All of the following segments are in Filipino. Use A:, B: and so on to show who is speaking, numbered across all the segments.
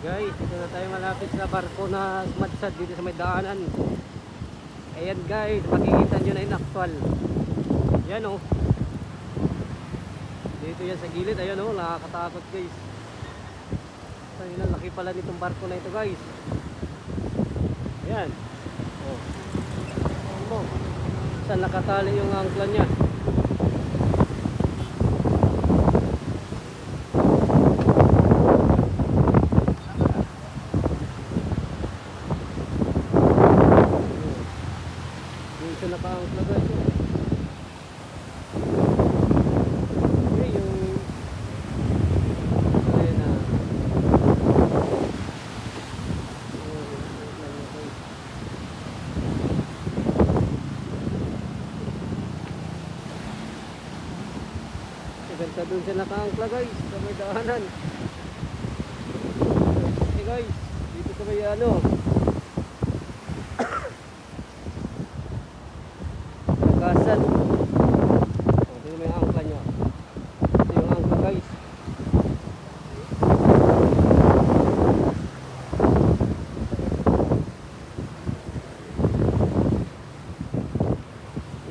A: Guys, dito na tayo malapit sa barko na sumadsad dito sa may daanan. Ayan guys, makikita nyo na yung actual. Yan oh. Dito yan sa gilid, ayan oh, nakakatakot guys. Ayun na, laki pala nitong barko na ito guys. Ayan. Oh. Ano? Saan nakatali yung angkla niya? Dito naka-angkla guys. Okay, yung ayan na. Ganda dun siya naka-angkla guys, sa may daanan. Okay guys, dito sa may ano Kasan. Oh, dito may angkla nyo. Ito yung angkla guys.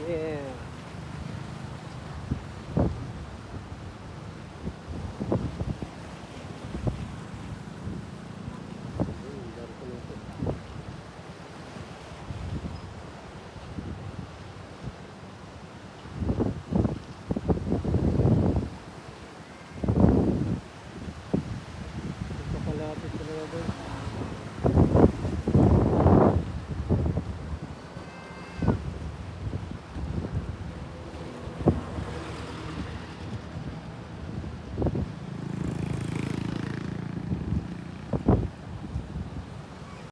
A: Yeah. Ito palapit talaga guys.